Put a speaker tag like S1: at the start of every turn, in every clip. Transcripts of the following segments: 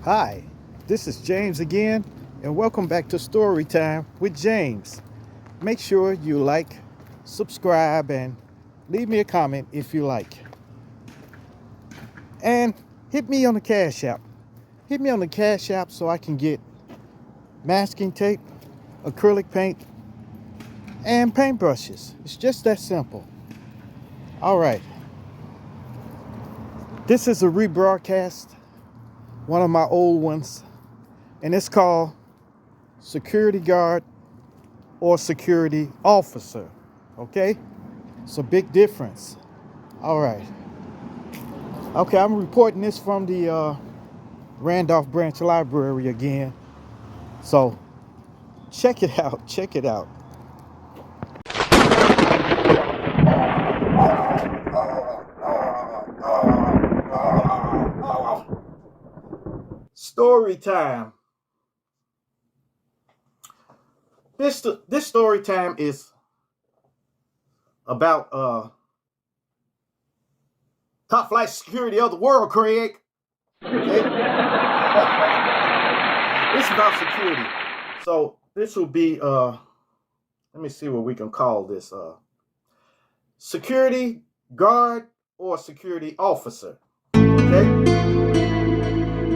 S1: Hi, this is James again, and welcome back to Storytime with James. Make sure you like, subscribe, and leave me a comment if you like. And hit me on the Cash App. Hit me on the Cash App so I can get masking tape, acrylic paint, and paintbrushes. It's just that simple. All right, this is a rebroadcast, one of my old ones, and it's called Security Guard or Security Officer. Okay? It's a big difference. All right. Okay, I'm reporting this from the Randolph Branch Library again. So check it out. Check it out. Story time. This story time is about top flight security of the world, Craig. Okay? It's about security. So this will be let me see what we can call this. Security guard or security officer. Okay?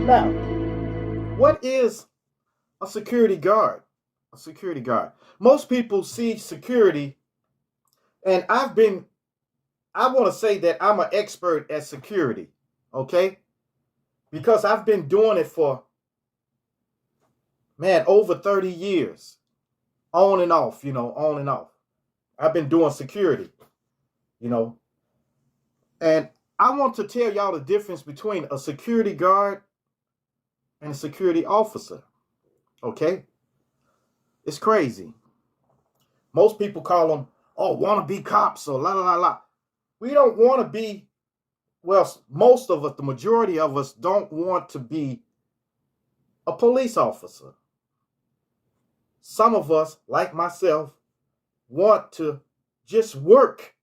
S1: Now, what is a security guard? A security guard. Most people see security, and I want to say that I'm an expert at security, okay? Because I've been doing it for, over 30 years. On and off, on and off. I've been doing security, And I want to tell y'all the difference between a security guard and a security officer, okay? It's crazy. Most people call them, wannabe cops or la la la la. We don't want to be, most of us, the majority of us don't want to be a police officer. Some of us, like myself, want to just work.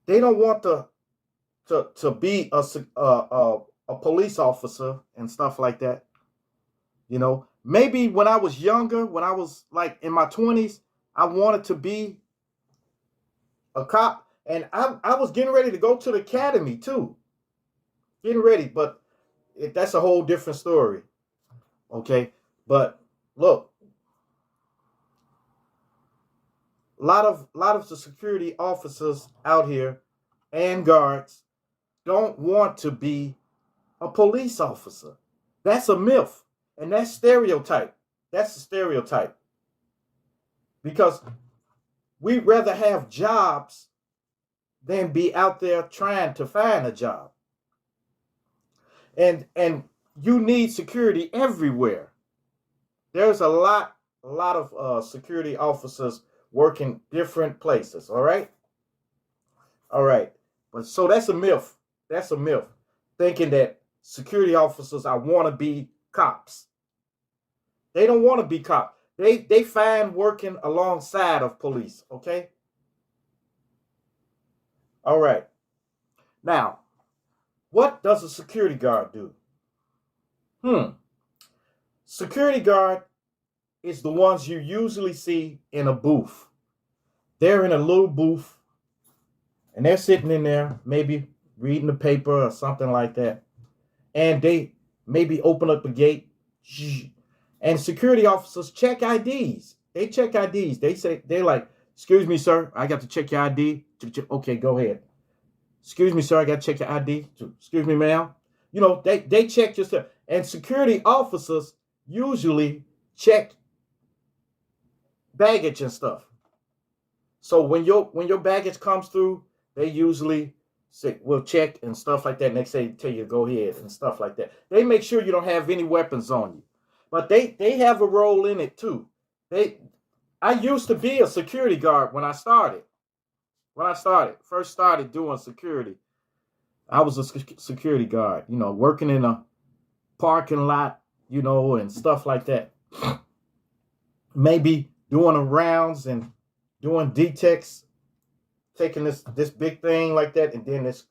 S1: They don't want to be a police officer and stuff like that. Maybe when I was younger, when I was like in my 20s, I wanted to be a cop. And I was getting ready to go to the academy too. Getting ready, but that's a whole different story. Okay? But look, a lot of the security officers out here and guards don't want to be a police officer. That's a myth. And that's stereotype. That's a stereotype. Because we'd rather have jobs than be out there trying to find a job. And you need security everywhere. There's a lot of security officers working different places, all right? All right. But so that's a myth. That's a myth. Thinking that security officers are wannabe cops. They don't want to be cops. They find working alongside of police, okay? All right. Now, what does a security guard do? Security guard is the ones you usually see in a booth. They're in a little booth, and they're sitting in there, maybe reading the paper or something like that. And they maybe open up the gate. And security officers check IDs. They check IDs. They're like, excuse me, sir, I got to check your ID. Okay, go ahead. Excuse me, sir, I got to check your ID. Excuse me, ma'am. They check your stuff. And security officers usually check baggage and stuff. So when your baggage comes through, they usually will check and stuff like that. And they tell you go ahead and stuff like that. They make sure you don't have any weapons on you. But they have a role in it too. I used to be a security guard when I started. First started doing security. I was a security guard, working in a parking lot, and stuff like that. Maybe doing the rounds and doing detects, taking this big thing like that, and then this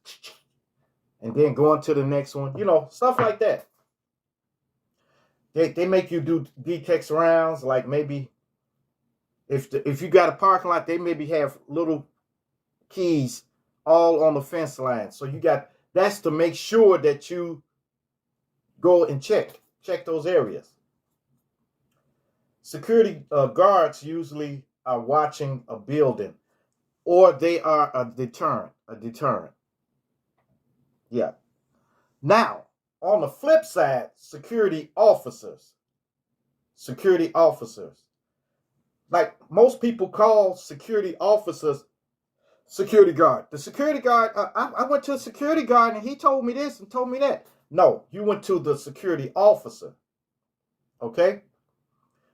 S1: and then going to the next one. You know, stuff like that. They make you do detect rounds, like maybe if you got a parking lot, they maybe have little keys all on the fence line. So that's to make sure that you go and check those areas. Security guards usually are watching a building, or they are a deterrent. Yeah. Now, on the flip side, security officers. Like most people call security officers security guard. The security guard, I went to a security guard and he told me this and told me that. No, you went to the security officer. Okay?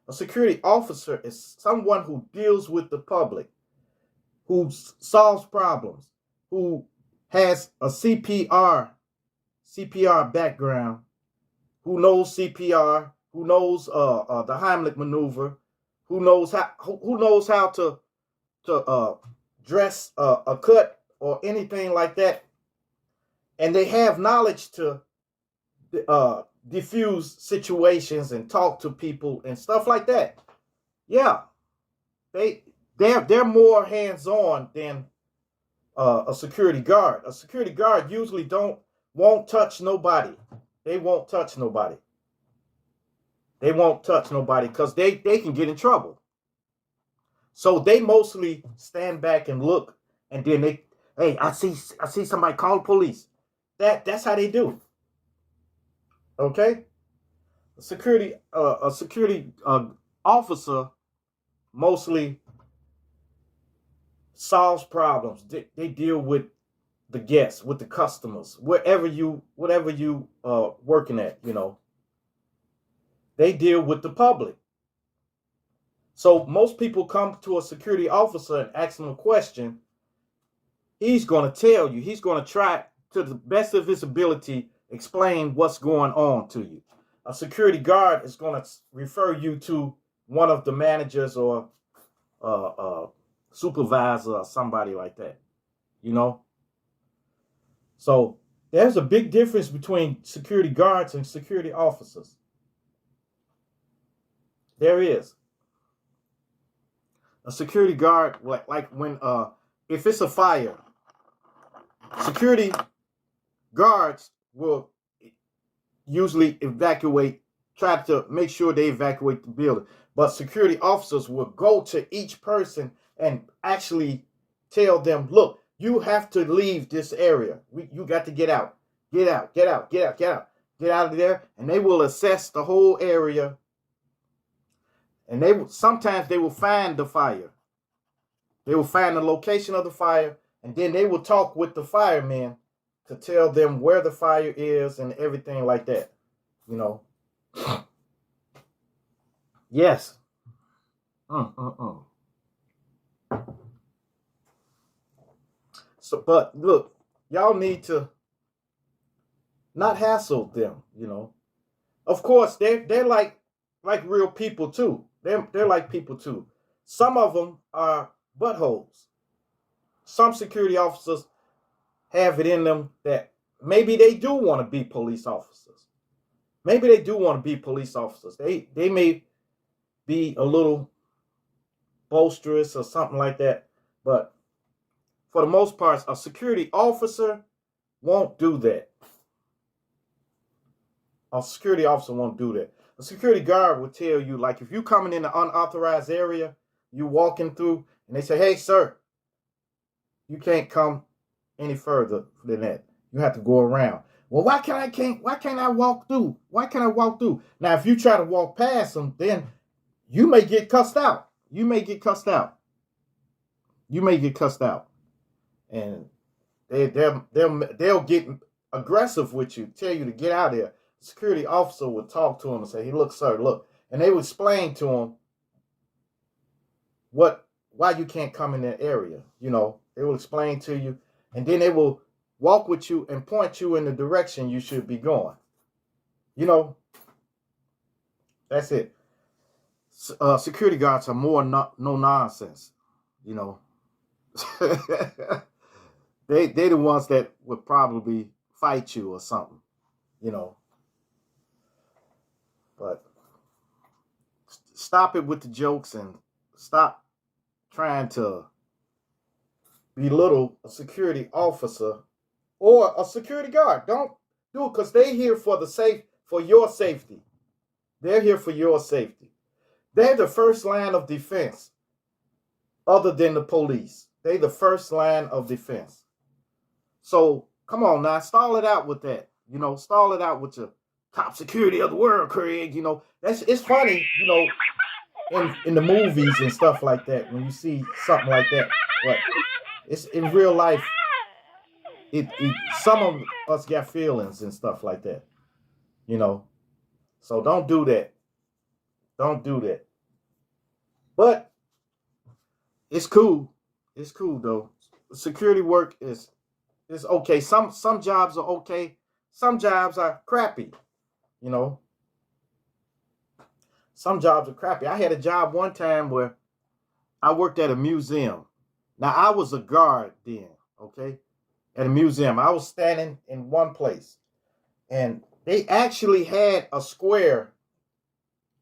S1: A security officer is someone who deals with the public, who solves problems, who has a CPR background, who knows CPR, who knows the Heimlich maneuver, who knows how to dress a cut or anything like that, and they have knowledge to diffuse situations and talk to people and stuff like that. Yeah, they're more hands-on than a security guard. A security guard usually won't touch nobody. They won't touch nobody. They won't touch nobody because they can get in trouble. So they mostly stand back and look, and then hey, I see somebody, call the police. That's how they do. Okay, a security officer mostly solves problems. They deal with the guests, with the customers, whatever you working at. You know, they deal with the public. So most people come to a security officer and ask him a question. He's going to tell you. He's going to try to the best of his ability explain what's going on to you. A security guard is going to refer you to one of the managers or supervisor or somebody like that. You know? So there's a big difference between security guards and security officers. There is. A security guard, like when if it's a fire, security guards will usually try to make sure they evacuate the building. But security officers will go to each person and actually tell them, look, you have to leave this area. You got to get out. Get out of there. And they will assess the whole area. And sometimes they will find the fire. They will find the location of the fire, and then they will talk with the firemen to tell them where the fire is and everything like that. You know. Yes. So, but look, y'all need to not hassle them. You know. Of course, they're like real people too. They're like people too. Some of them are buttholes. Some security officers have it in them that maybe they do want to be police officers. Maybe they do want to be police officers. They may be a little boisterous or something like that. But for the most part, a security officer won't do that. A security officer won't do that. A security guard will tell you, like, if you coming in an unauthorized area, you walking through, and they say, hey, sir, you can't come any further than that. You have to go around. Well, why can't I walk through? Why can't I walk through? Now, if you try to walk past them, then you may get cussed out. And they'll get aggressive with you, tell you to get out of there. The security officer would talk to him and say, hey, look, sir, look. And they would explain to him why you can't come in that area. You know, they will explain to you, and then they will walk with you and point you in the direction you should be going. You know, that's it. Security guards are more no nonsense. You know, they the ones that would probably fight you or something, you know. But stop it with the jokes and stop trying to belittle a security officer or a security guard. Don't do it, because they're here for your safety. They're here for your safety. They're the first line of defense other than the police. They're the first line of defense. So come on now, stall it out with that. You know, stall it out with your top security of the world, Craig. You know, it's funny, you know, in the movies and stuff like that when you see something like that. But it's in real life. Some of us got feelings and stuff like that. You know, so don't do that. Don't do that. But it's cool. It's cool though. Security work is okay. Some jobs are okay. Some jobs are crappy. You know. Some jobs are crappy. I had a job one time where I worked at a museum. Now I was a guard then, okay? At a museum. I was standing in one place. And they actually had a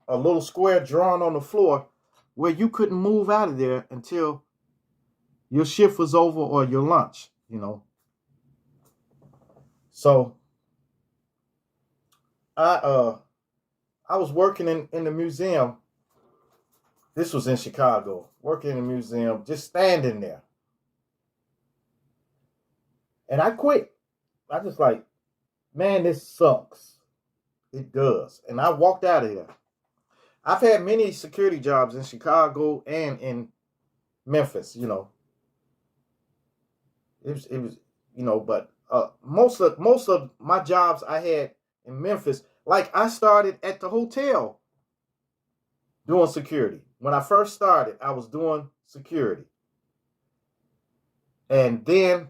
S1: little square drawn on the floor where you couldn't move out of there until your shift was over or your lunch, you know. So I was working in the museum. This was in Chicago. Working in the museum, just standing there. And I quit. I just like, man, this sucks. It does. And I walked out of there. I've had many security jobs in Chicago and in Memphis, you know. It was, you know, but most of my jobs I had in Memphis, like I started at the hotel doing security. When I first started, I was doing security. And then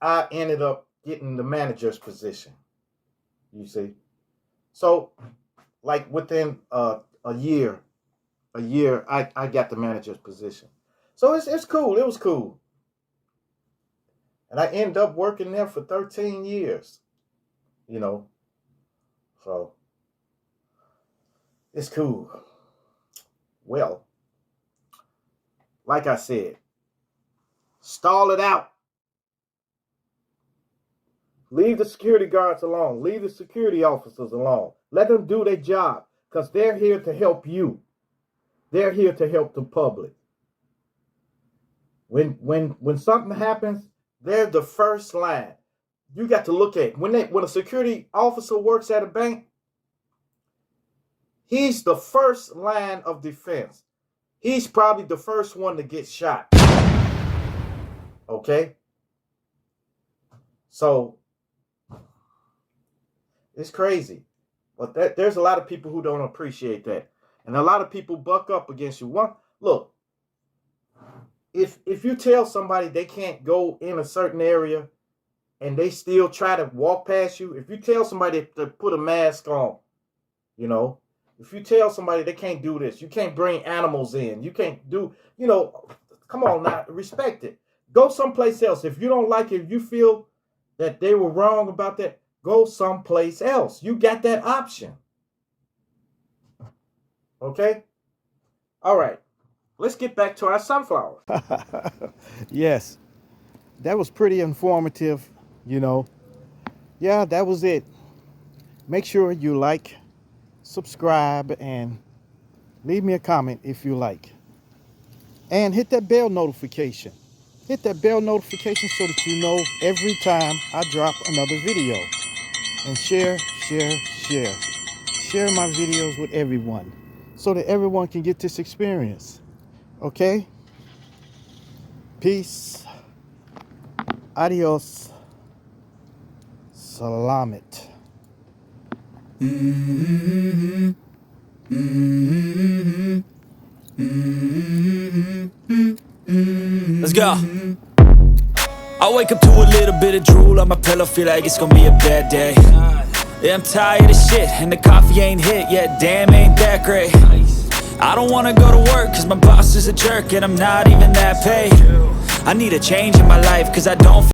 S1: I ended up getting the manager's position. You see? So, like within a year, I got the manager's position. So it's cool. It was cool. And I ended up working there for 13 years. You know? So, it's cool. Well, like I said, stall it out. Leave the security guards alone. Leave the security officers alone. Let them do their job, because they're here to help you. They're here to help the public. When something happens, they're the first line. You got to look at when a security officer works at a bank, he's the first line of defense. He's probably the first one to get shot. Okay? So it's crazy. But there's a lot of people who don't appreciate that. And a lot of people buck up against you. Look, if you tell somebody they can't go in a certain area and they still try to walk past you, if you tell somebody to put a mask on, you know, if you tell somebody they can't do this, you can't bring animals in, you can't do, you know, come on now, respect it. Go someplace else. If you don't like it, if you feel that they were wrong about that, go someplace else. You got that option. Okay? All right. Let's get back to our sunflowers. Yes. That was pretty informative, you know. Yeah, that was it. Make sure you like, subscribe, and leave me a comment if you like. And hit that bell notification. Hit that bell notification so that you know every time I drop another video. And share my videos with everyone so that everyone can get this experience. Okay? Peace. Adios. Salamat.
S2: Let's go. I wake up to a little bit of drool on my pillow, feel like it's gonna be a bad day. Yeah, I'm tired of shit, and the coffee ain't hit yet, damn, ain't that great. I don't wanna go to work, cause my boss is a jerk, and I'm not even that paid. I need a change in my life, cause I don't